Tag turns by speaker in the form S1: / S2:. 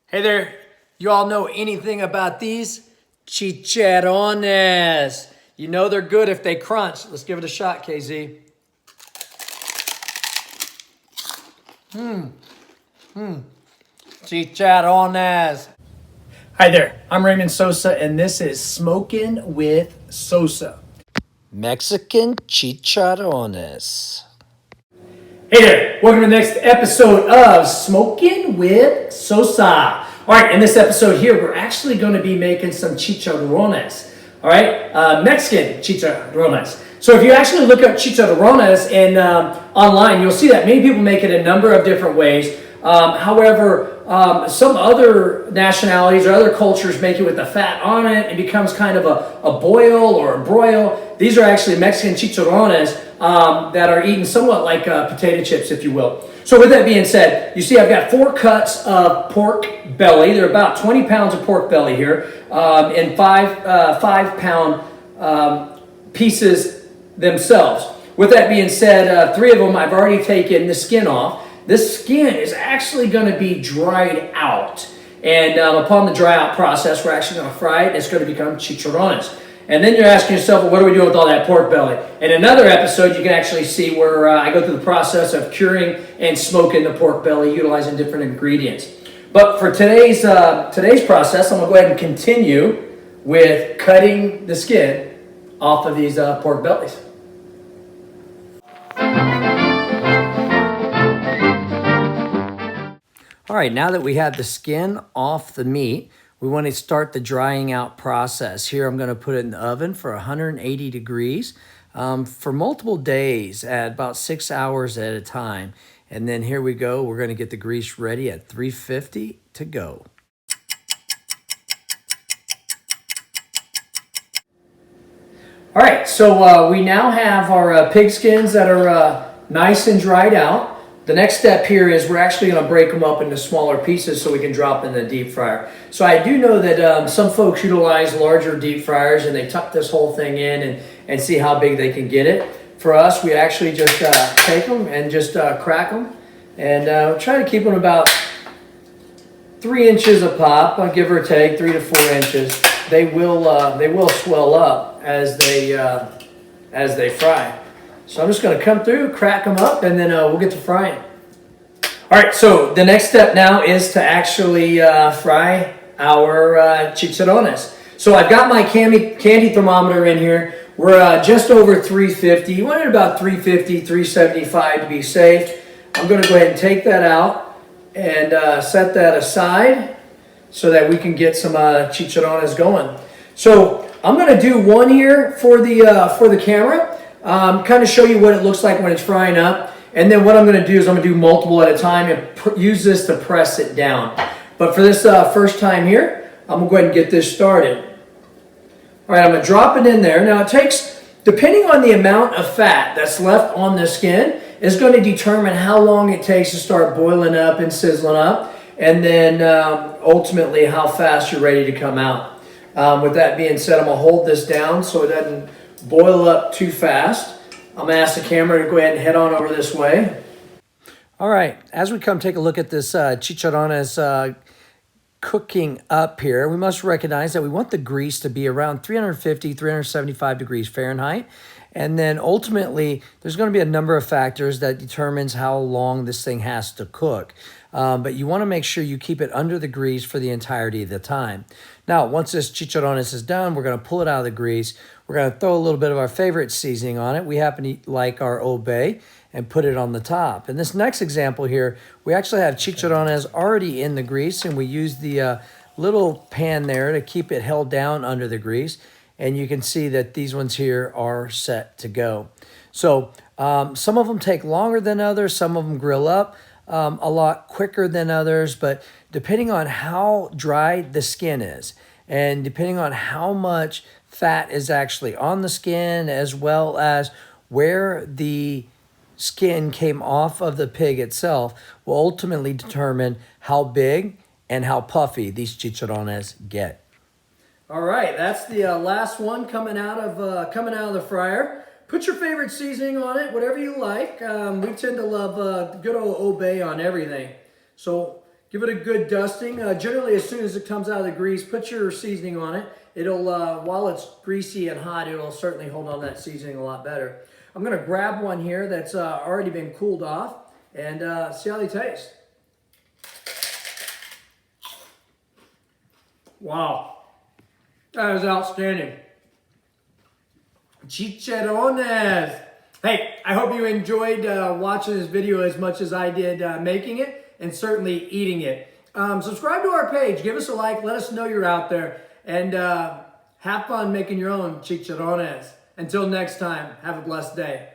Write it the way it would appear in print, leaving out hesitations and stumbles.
S1: Hey there, you all know anything about these? Chicharrones. You know they're good if they crunch. Let's give it a shot, KZ. Chicharrones. Hi there, I'm Raymond Sosa, and this is Smok'n with Sosa. Mexican Chicharrones. Hey there, welcome to the next episode of Smok'n with Sosa. All right, in this episode here, we're actually going to be making some chicharrones. All right, Mexican chicharrones. So if you actually look up chicharrones and online, you'll see that many people make it a number of different ways. However, some other nationalities or other cultures make it with the fat on it. It becomes kind of a boil or a broil. These are actually Mexican chicharrones that are eaten somewhat like potato chips, if you will. So with that being said, you see I've got 4 cuts of pork belly. They're about 20 pounds of pork belly here in 5-pound pieces themselves. With that being said, 3 of them I've already taken the skin off. This skin is actually going to be dried out. And upon the dry out process, we're actually going to fry it. It's going to become chicharrones. And then you're asking yourself, well, what are we doing with all that pork belly? In another episode, you can actually see where I go through the process of curing and smoking the pork belly, utilizing different ingredients. But for today's process, I'm going to go ahead and continue with cutting the skin off of these pork bellies. All right, now that we have the skin off the meat, we want to start the drying out process. Here I'm going to put it in the oven for 180 degrees for multiple days at about 6 hours at a time. And then here we go. We're going to get the grease ready at 350 to go. All right, so we now have our pig skins that are nice and dried out. The next step here is we're actually going to break them up into smaller pieces so we can drop in the deep fryer. So I do know that some folks utilize larger deep fryers and they tuck this whole thing in and see how big they can get it. For us, we actually just take them and just crack them and try to keep them about 3 inches a pop, give or take 3 to 4 inches. They will swell up as they fry. So I'm just going to come through, crack them up, and then we'll get to frying. All right, so the next step now is to actually fry our chicharrones. So I've got my candy thermometer in here. We're just over 350. You want it about 350, 375 to be safe. I'm going to go ahead and take that out and set that aside so that we can get some chicharrones going. So I'm going to do one here for the camera. Kind of show you what it looks like when it's frying up. And then what I'm going to do is I'm going to do multiple at a time and use this to press it down. But for this first time here, I'm going to go ahead and get this started. All right, I'm going to drop it in there. Now it takes, depending on the amount of fat that's left on the skin, is going to determine how long it takes to start boiling up and sizzling up. And then ultimately how fast you're ready to come out. With that being said, I'm going to hold this down so it doesn't boil up too fast. I'm going to ask the camera to go ahead and head on over this way. All right, as we come take a look at this chicharrones cooking up here, we must recognize that we want the grease to be around 350, 375 degrees Fahrenheit. And then ultimately, there's going to be a number of factors that determines how long this thing has to cook. But you want to make sure you keep it under the grease for the entirety of the time. Now, once this chicharrones is done, we're going to pull it out of the grease. We're going to throw a little bit of our favorite seasoning on it. We happen to like our Old Bay and put it on the top. In this next example here, we actually have chicharrones already in the grease, and we use the little pan there to keep it held down under the grease. And you can see that these ones here are set to go. So some of them take longer than others. Some of them grill up a lot quicker than others. But depending on how dry the skin is and depending on how much fat is actually on the skin, as well as where the skin came off of the pig itself, will ultimately determine how big and how puffy these chicharrones get. All right, that's the last one coming out of the fryer. Put your favorite seasoning on it, whatever you like. We tend to love good old Bay on everything. So Give it a good dusting. Generally, as soon as it comes out of the grease, put your seasoning on it. It'll, while it's greasy and hot, it'll certainly hold on that seasoning a lot better. I'm gonna grab one here that's already been cooled off and see how they taste. Wow, that is outstanding. Chicharrones. Hey, I hope you enjoyed watching this video as much as I did making it and certainly eating it. Subscribe to our page, give us a like, let us know you're out there, and have fun making your own chicharrones. Until next time, have a blessed day.